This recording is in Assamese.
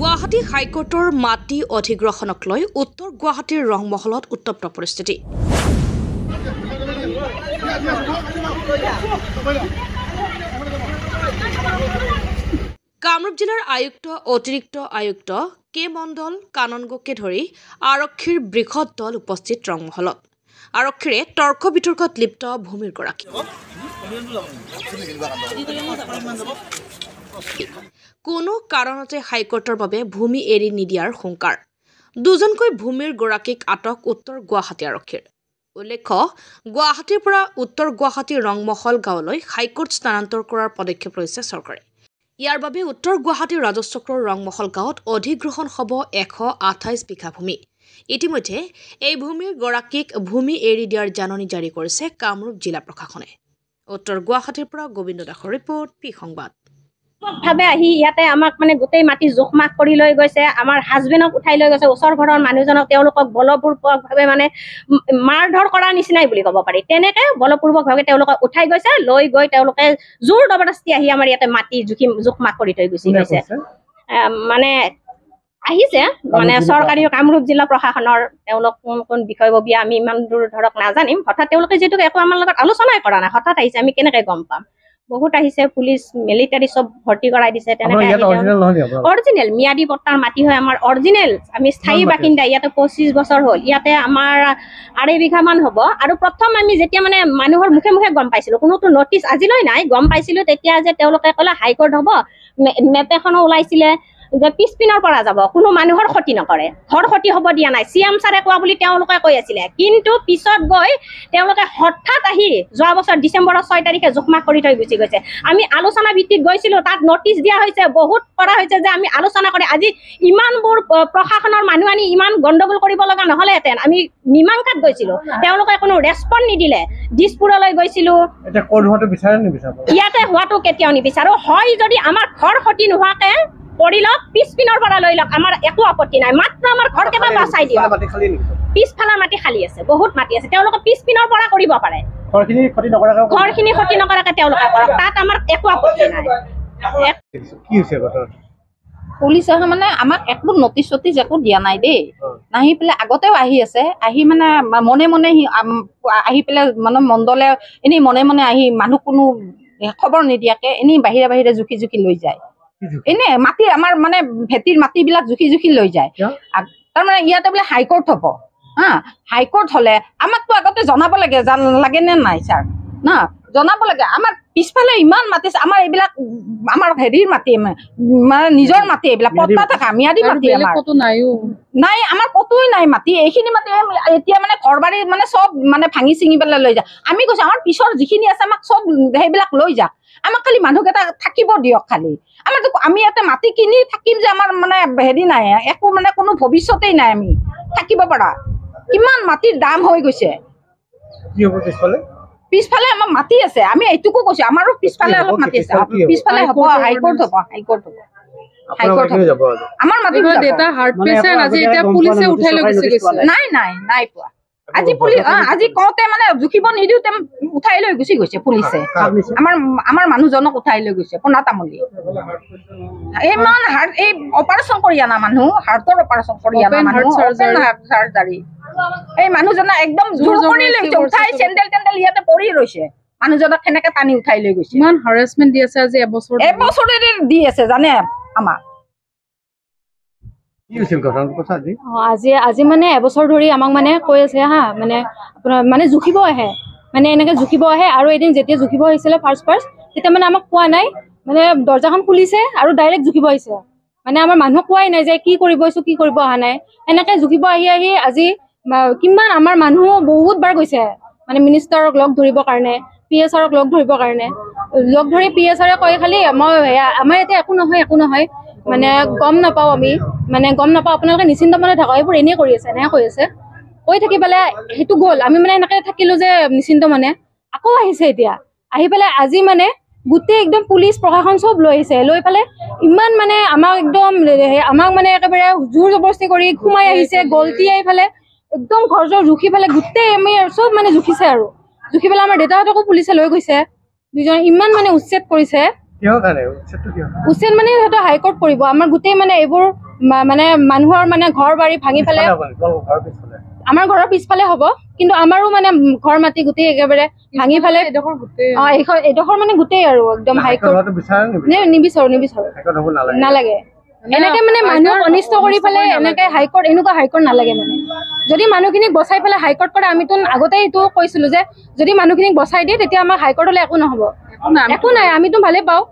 গুৱাহাটী হাইকোৰ্টৰ মাটি অধিগ্ৰহণক লৈ উত্তৰ গুৱাহাটীৰ ৰংমহলত উত্তপ্ত পৰিস্থিতি। কামৰূপ জিলাৰ আয়ুক্ত অতিৰিক্ত আয়ুক্ত কে মণ্ডল কাননগোকে ধৰি আৰক্ষীৰ বৃহৎ দল উপস্থিত ৰংমহলত। আৰক্ষীৰে তৰ্ক বিতৰ্কত লিপ্ত ভূমিৰ গৰাকী। কোনো কাৰণতে হাইকোৰ্টৰ বাবে ভূমি এৰি নিদিয়াৰ হুংকাৰ। দুজনকৈ ভূমিৰ গৰাকীক আটক উত্তৰ গুৱাহাটী আৰক্ষীৰ। উল্লেখ্য, গুৱাহাটীৰ পৰা উত্তৰ গুৱাহাটীৰ ৰংমহল গাঁৱলৈ হাইকোৰ্ট স্থানান্তৰ কৰাৰ পদক্ষেপ লৈছে চৰকাৰে। ইয়াৰ বাবে উত্তৰ গুৱাহাটীৰ ৰাজচক্ৰৰ ৰংমহল গাঁৱত অধিগ্ৰহণ হ'ব 128 বিঘা ভূমি। ইতিমধ্যে এই ভূমিৰ গৰাকীক ভূমি এৰি দিয়াৰ জাননী জাৰি কৰিছে কামৰূপ জিলা প্ৰশাসনে। উত্তৰ গুৱাহাটীৰ পৰা গোবিন্দ দাসৰ ৰিপৰ্ট, পি সংবাদ। ভাবে আহি ইয়াতে আমাক মানে গোটেই মাটি জোখমাখ কৰি লৈ গৈছে। আমাৰ হাজবেণ্ডক উঠাই লৈ গৈছে, ওচৰ ঘৰৰ মানুহজনক তেওঁলোকক বলপূৰ্বকভাৱে মানে মাৰ ধৰ কৰাৰ নিচিনাই বুলি ক'ব পাৰি। তেনেকে বলপূৰ্বকভাৱে তেওঁলোকক উঠাই গৈছে, লৈ গৈ তেওঁলোকে জোৰ জবৰদস্তি আহি আমাৰ ইয়াতে মাটি জোখমাখ কৰি থৈ গুচি গৈছে। মানে আহিছে মানে চৰকাৰী কামৰূপ জিলা প্ৰশাসনৰ তেওঁলোক কোন বিষয়ববীয়া আমি ইমান দূৰ ধৰক নাজানিম। হঠাৎ তেওঁলোকে যিহেতু একো আমাৰ লগত আলোচনাই কৰা নাই, হঠাৎ আহিছে, আমি কেনেকে গম পাম? বহুত আহিছে, পুলিচ মিলিটাৰী চব ভৰ্তি কৰাই দিছে। তেনেকে অৰিজিনেল ম্যাদী পট্টাৰ মাটি হয় আমাৰ অৰিজিনেল। আমি স্থায়ী বাসিন্দা, ইয়াতে 25 বছৰ হ'ল। ইয়াতে আমাৰ 2.5 বিঘা মান হ'ব। আৰু প্ৰথম আমি যেতিয়া মানে মানুহৰ মুখে মুখে গম পাইছিলো, কোনোতো নটিচ আজিলৈ নাই, গম পাইছিলো তেতিয়া যে তেওঁলোকে ক'লে হাইকোৰ্ট হ'ব, মেপ এখনো ওলাইছিলে যে পিছপিনৰ পৰা যাব, কোনো মানুহৰ ক্ষতি নকৰে, ঘৰ ক্ষতি হ'ব দিয়া নাই, CM ছাৰে কোৱা বুলি তেওঁলোকে কৈ আছিলে। কিন্তু পিছত গৈ তেওঁলোকে হঠাৎ আহি যোৱা বছৰ ডিচেম্বৰৰ 6 তাৰিখে জোখমাখ কৰি থৈ গুচি গৈছে। আমি আলোচনা ভিত্তিত গৈছিলো, তাত নটিচ দিয়া হৈছে, বহুত কৰা হৈছে যে আমি আলোচনা কৰি আজি ইমানবোৰ প্ৰশাসনৰ মানুহ আনি ইমান গণ্ডগোল কৰিব লগা নহ'লেহেঁতেন। আমি মীমাংসাত গৈছিলো, তেওঁলোকে কোনো ৰেছপন্স নিদিলে। দিছপুৰলৈ গৈছিলো, ইয়াতে হোৱাটো কেতিয়াও নিবিচাৰো। হয় যদি আমাৰ ঘৰ ক্ষতি নোহোৱাকে কৰি লওক, পিছপিনৰ পৰা লৈ লওক, আমাৰ একো আপত্তি নাই। মাত্ৰ আমাৰ ঘৰ কেইটা বাচাই দিয়ক। পিছফালৰ মাটি খালী আছে, বহুত মাটি আছে, তেওঁলোকে পিছপিনৰ পৰা কৰিব পাৰে। ঘৰখিনি ক্ষতি নকৰাকে তেওঁলোকে কৰক, তাত আমাৰ একো আপত্তি নাই। পুলিচ অহা মানে আমাক একো নটিচ চটিচ একো দিয়া নাই দেই। নাহি পেলাই আগতেও আহি আছে, আহি মানে মনে মনে আহি পেলাই মানে মণ্ডলে এনেই মনে মনে আহি মানুহ কোনো খবৰ নিদিয়াকে এনেই বাহিৰে বাহিৰে জুখি জুখি লৈ যায়। এনে মাটি আমাৰ মানে ভেটিৰ মাটিবিলাক জুখি জুখি লৈ যায়। তাৰমানে ইয়াতে বোলে হাইকোৰ্ট হ'ব, হা, হাইকোৰ্ট হ'লে আমাকতো আগতে জনাব লাগে, লাগে নে নাই ছাৰ? না, জনাব লাগে। আমাৰ পিছফালে ইমান মাটি, আমাৰ এইবিলাক আমাৰ হেৰিৰ মাটি, মানে নিজৰ মাটি, এইবিলাক পট্টা থকা ম্যাদী মাটি আমাৰ নাই, আমাৰ ক'তোৱে নাই মাটি। এইখিনি মাটি এতিয়া মানে ঘৰ বাৰী মানে চব মানে ভাঙি চিঙি পেলাই লৈ যায়। আমি কৈছো আমাৰ পিছৰ যিখিনি আছে আমাক চব সেইবিলাক লৈ যাক, আমাক খালি মানুহকেইটা থাকিব দিয়ক। খালি আমি ইয়াতে মাটি কিনি থাকিম যে আমাৰ মানে হেৰি নাই, একো মানে কোনো ভৱিষ্যতেই নাই আমি থাকিব পৰা। কিমান মাটিৰ দাম হৈ গৈছে। পিছফালে আমাৰ মাটি আছে, আমি এইটোকো কৈছো, আমাৰো পিছফালে অলপ মাটি আছে। পিছফালে হ'ব হাইকোৰ্ট হ'ব, হাইকোৰ্ট হ'ব, হাইকোৰ্ট হ'ব। আমাৰ মাটি নাই নাই নাই পোৱা। আজি পুলিচ আজি কওঁতে মানে জুখিব নিদিওঁতে উঠাই লৈ গুচি গৈছে পুলিচে। আমাৰ মানুহজনক উঠাই লৈ গৈছে, পোনা তামুলী। ইমান হাৰ্ট, এই অপাৰেশ্যন কৰি অনা মানুহ, হাৰ্টৰ অপাৰেশ্যন কৰি অনা মানুহ, চাৰ্জাৰী। এই মানুহজনক একদম জোৰ কৰি লৈছে, উঠাই চেণ্ডেল টেণ্ডেল ইয়াতে পৰি ৰৈছে। মানুহজনক সেনেকে টানি উঠাই লৈ গৈছে। ইমান হাৰাছমেণ্ট দি আছে আজি এবছৰেৰে দি আছে জানে আমাক। আজি মানে এবছৰ ধৰি আমাক মানে কৈ আছে হা, মানে আপোনাৰ মানে জুখিব আহে, মানে এনেকে জুখিব আহে। আৰু এদিন যেতিয়া জুখিব আহিছিলে ফাৰ্ষ্ট তেতিয়া মানে আমাক কোৱা নাই, মানে দৰ্জাখন খুলিছে আৰু ডাইৰেক্ট জুখিব আহিছে। মানে আমাৰ মানুহক কোৱাই নাই যে কি কৰিব আহিছো, কি কৰিব অহা নাই। এনেকে জুখিব আহি আহি আজি কিমান আমাৰ মানুহ বহুত বাৰ গৈছে, মানে মিনিষ্টাৰক লগ ধৰিবৰ কাৰণে, PSRক লগ ধৰিবৰ কাৰণে। লগ ধৰি PSRে কয় খালি মই আমাৰ ইয়াতে একো নহয়, একো নহয়, মানে গম নাপাওঁ, আমি মানে গম নাপাওঁ, আপোনালোকে নিশ্চিন্ত মনে থাকক, এইবোৰ এনেই কৰি আছে, এনেহে কৈ আছে। কৈ থাকি পেলাই সেইটো গ'ল, আমি মানে এনেকে থাকিলো যে নিশ্চিন্ত মানে। আকৌ আহিছে এতিয়া, আহি পেলাই আজি মানে গোটেই একদম পুলিচ প্ৰশাসন চব লৈ আহিছে। লৈ পেলাই ইমান মানে আমাক একদম আমাক মানে একেবাৰে জোৰ জবৰদস্তি কৰি সোমাই আহিছে, গলতি আহি পেলাই একদম ঘৰ জৰ জুখি পেলাই গোটেই আমি চব মানে জুখিছে। আৰু জুখি পেলাই আমাৰ দেউতাহঁতকো পুলিচে লৈ গৈছে, দুজন ইমান মানে উচ্ছেদ কৰিছে। উচ্ছেদ মানে সিহঁতৰ হাইকোৰ্ট কৰিব, আমাৰ গোটেই মানে এইবোৰ মানে মানুহৰ মানে ঘৰ বাৰী ভাঙি পেলাই আমাৰ ঘৰৰ পিছফালে হ'ব কিন্তু আমাৰো মানে ঘৰ মাটি গোটেই একেবাৰে ভাঙি পেলাই এডোখৰ মানে গোটেই আৰু একদম হাইকোৰ্ট নিবিচাৰো নালাগে এনেকে মানে মানুহক অনিষ্ট কৰি পেলাই এনেকে হাইকোৰ্ট এনেকুৱা হাইকোৰ্ট নালাগে মানে যদি মানুহখিনিক বচাই পেলাই হাইকোৰ্ট কৰে আমিতো আগতে এইটো কৈছিলো যে যদি মানুহখিনিক বচাই দিয়ে তেতিয়া আমাৰ হাইকোৰ্টলৈ একো নহ'ব একো নাই আমিতো ভালেই পাওঁ